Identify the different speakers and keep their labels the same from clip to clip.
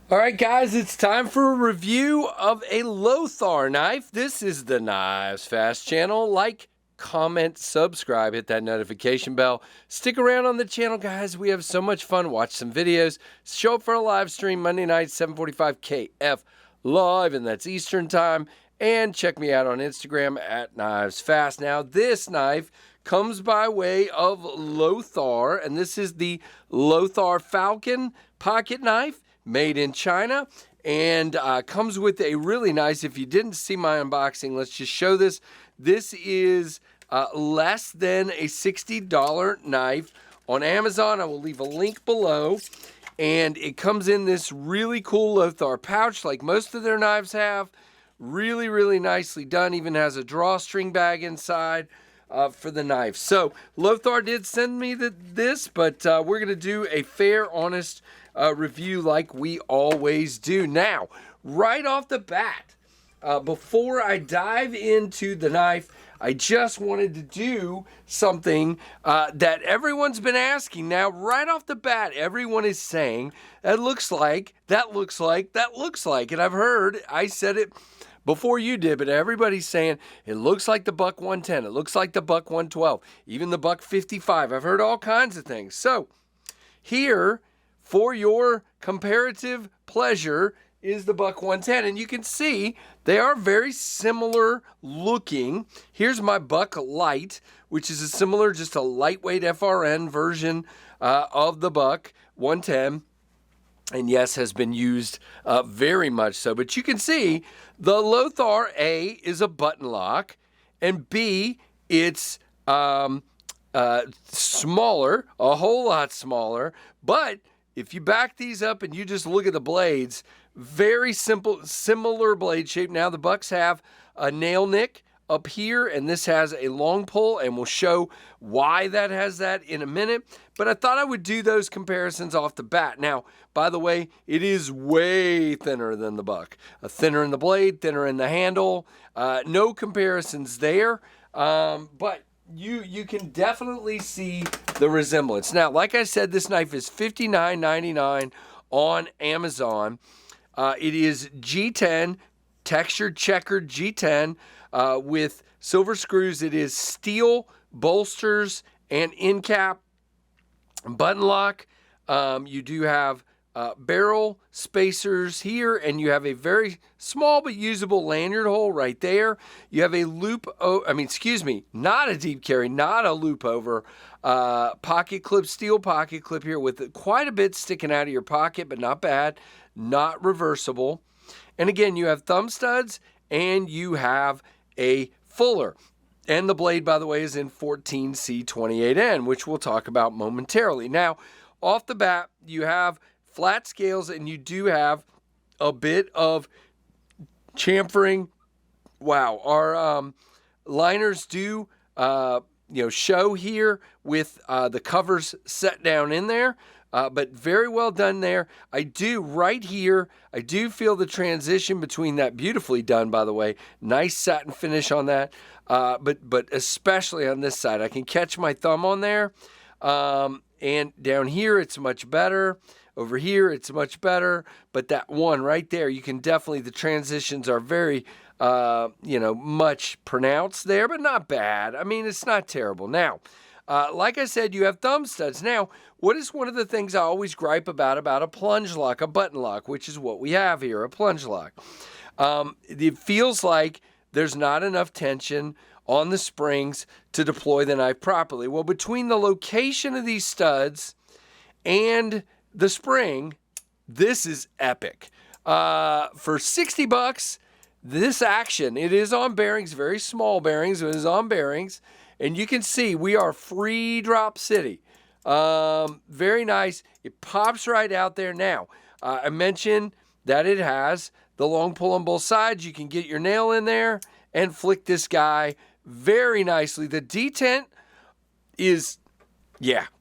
Speaker 1: All right, guys, it's time for a review of a Lothar knife. This is the Knives Fast channel. Like, comment, subscribe, hit that notification bell. Stick around on the channel, guys. We have so much fun. Watch some videos. Show up for a live stream Monday night, 7:45 KF live, and that's Eastern time. And check me out on Instagram at Knives Fast. Now, this knife comes by way of Lothar, and this is the Lothar Falcon pocket knife, made in China, and comes with a really nice, if you didn't see my unboxing, let's just show this. This is less than a $60 knife on Amazon. I will leave a link below. And it comes in this really cool Lothar pouch like most of their knives have. Really, really nicely done. Even has a drawstring bag inside for the knife. So Lothar did send me this, but we're going to do a fair, honest review like we always do. Now, right off the bat, before I dive into the knife, I just wanted to do something that everyone's been asking. Now, right off the bat, everyone is saying, that looks like, that looks like, that looks like. And I've heard, I said it before you did, but everybody's saying, it looks like the Buck 110. It looks like the Buck 112, even the Buck 55. I've heard all kinds of things. So, here, for your comparative pleasure, is the Buck 110. And you can see they are very similar looking. Here's my Buck Light, which is a similar, just a lightweight FRN version of the Buck 110. And yes, has been used very much so. But you can see the Lothar A is a button lock, and B, it's smaller, a whole lot smaller. But if you back these up and you just look at the blades, very simple, similar blade shape. Now the Bucks have a nail nick up here, and this has a long pull, and we'll show why that has that in a minute. But I thought I would do those comparisons off the bat. Now, by the way, it is way thinner than the Buck. Thinner in the blade, thinner in the handle. No comparisons there, but you can definitely see the resemblance. Now, like I said, this knife is $59.99 on Amazon. It is G10, textured checkered G10 with silver screws. It is steel bolsters and end cap, button lock. You do have barrel spacers here, and you have a very small but usable lanyard hole right there. You have a loop, not a deep carry, not a loop over pocket clip, steel pocket clip here with quite a bit sticking out of your pocket, but not bad, not reversible. And again, you have thumb studs and you have a fuller. And the blade, by the way, is in 14C28N, which we'll talk about momentarily. Now, off the bat, you have flat scales, and you do have a bit of chamfering. Wow, our liners do show here with the covers set down in there, but very well done there. I do feel the transition between that, beautifully done, by the way. Nice satin finish on that, but especially on this side. I can catch my thumb on there, and down here it's much better. Over here, it's much better, but that one right there, you can definitely, the transitions are very, much pronounced there, but not bad. I mean, it's not terrible. Now, like I said, you have thumb studs. Now, what is one of the things I always gripe about a plunge lock, a button lock, which is what we have here, a plunge lock? It feels like there's not enough tension on the springs to deploy the knife properly. Well, between the location of these studs and the spring, this is epic. For 60 bucks, this action, it is on bearings, very small bearings, it is on bearings, and you can see we are free drop city. Very nice. It pops right out there. Now, I mentioned that it has the long pull on both sides. You can get your nail in there and flick this guy very nicely. The detent is,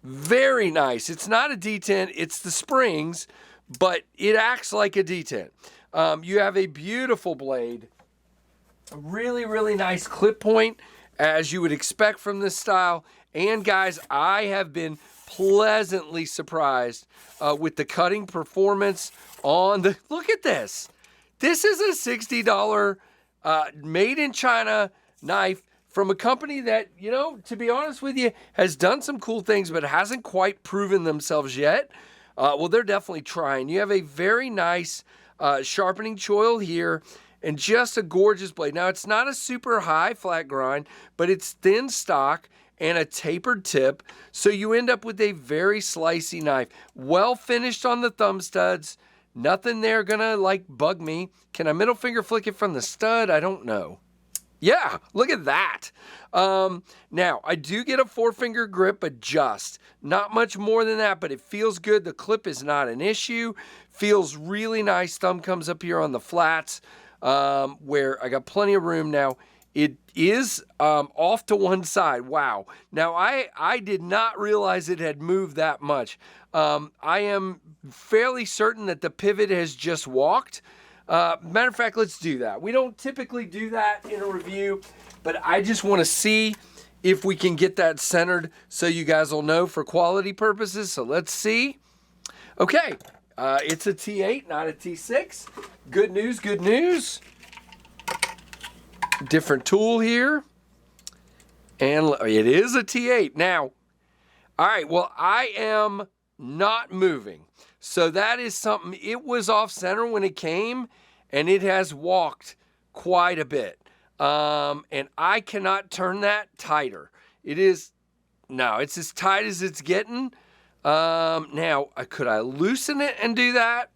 Speaker 1: very nice. It's not a detent, it's the springs, but it acts like a detent. You have a beautiful blade, really, really nice clip point, as you would expect from this style, And guys, I have been pleasantly surprised with the cutting performance on the, look at this. This is a $60 made in China knife from a company that, you know, to be honest with you, has done some cool things, but hasn't quite proven themselves yet. Well, they're definitely trying. You have a very nice sharpening choil here and just a gorgeous blade. Now, it's not a super high flat grind, but it's thin stock and a tapered tip, so you end up with a very slicey knife. Well finished on the thumb studs. Nothing there gonna like bug me. Can I middle finger flick it from the stud? I don't know. Yeah, look at that. Now, I do get a 4-finger grip, but just not much more than that, but it feels good. The clip is not an issue. Feels really nice. Thumb comes up here on the flats where I got plenty of room. Now, it is off to one side. Wow. Now, I did not realize it had moved that much. I am fairly certain that the pivot has just walked. Matter of fact, let's do that. We don't typically do that in a review, but I just want to see if we can get that centered so you guys will know for quality purposes. So let's see. Okay, it's a T8, not a T6. Good news, good news. Different tool here. And it is a T8. Now, all right, well, I am not moving. So that is something, it was off center when it came, and it has walked quite a bit. And I cannot turn that tighter. It is, no, it's as tight as it's getting. Now, could I loosen it and do that?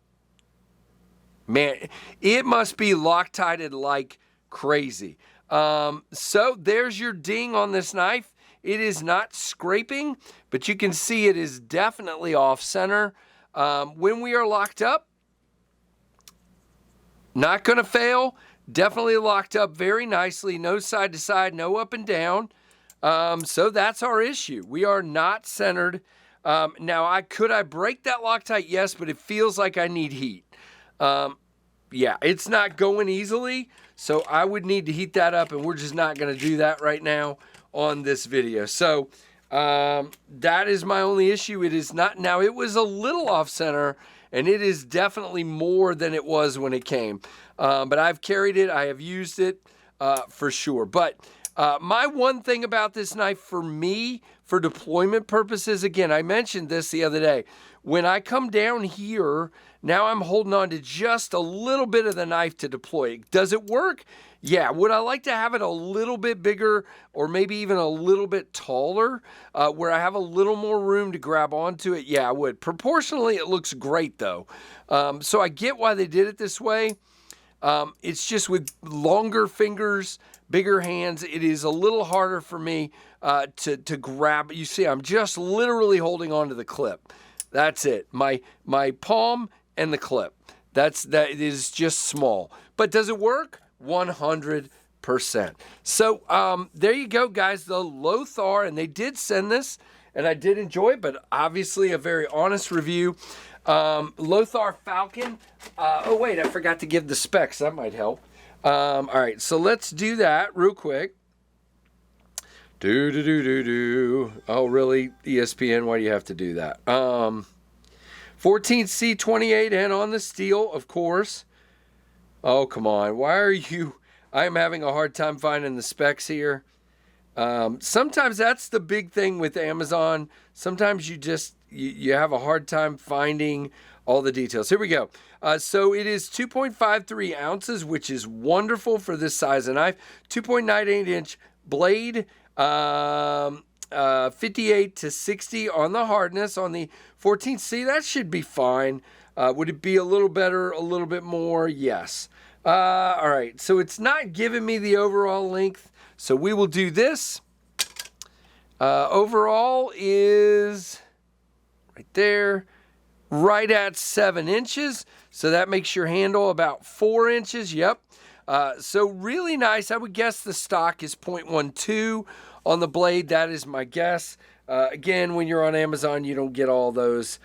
Speaker 1: Man, it must be Loctited like crazy. So there's your ding on this knife. It is not scraping, but you can see it is definitely off center. When we are locked up, not going to fail. Definitely locked up very nicely. No side to side, no up and down. So that's our issue. We are not centered. Now, could I break that Loctite? Yes, but it feels like I need heat. Yeah, it's not going easily, so I would need to heat that up, and we're just not going to do that right now on this video. So that is my only issue. It is not, now it was a little off center, and it is definitely more than it was when it came. But I've carried it, I have used it for sure. But my one thing about this knife for me, for deployment purposes, again, I mentioned this the other day. When I come down here, now I'm holding on to just a little bit of the knife to deploy. Does it work? Yeah. Would I like to have it a little bit bigger or maybe even a little bit taller where I have a little more room to grab onto it? Yeah, I would. Proportionally, it looks great though. So I get why they did it this way. It's just with longer fingers, bigger hands, it is a little harder for me to grab. You see, I'm just literally holding on to the clip. That's it. My palm and the clip. That is just small. But does it work? 100%. So there you go, guys. The Lothar, and they did send this, and I did enjoy it, but obviously a very honest review. Lothar Falcon. Oh, wait, I forgot to give the specs. That might help. All right, so let's do that real quick. Oh, really? ESPN, why do you have to do that? 14C28 and on the steel, of course. Oh, come on. Why are you... I'm having a hard time finding the specs here. Sometimes that's the big thing with Amazon. Sometimes you have a hard time finding all the details. Here we go. So it is 2.53 ounces, which is wonderful for this size of knife. 2.98 inch blade. 58 to 60 on the hardness. On the 14C, that should be fine. Would it be a little better, a little bit more? Yes. All right, so it's not giving me the overall length, so we will do this. Overall is right there, right at 7 inches, so that makes your handle about 4 inches. Yep. So really nice. I would guess the stock is 0.12 on the blade. That is my guess. Again, when you're on Amazon, you don't get all those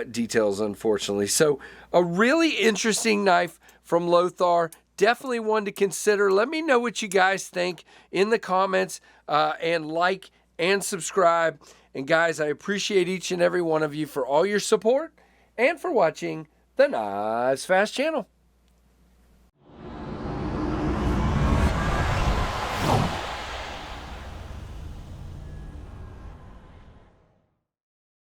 Speaker 1: details, unfortunately. So a really interesting knife from Lothar. Definitely one to consider. Let me know what you guys think in the comments, and like and subscribe. And guys, I appreciate each and every one of you for all your support and for watching the Knives Fast channel.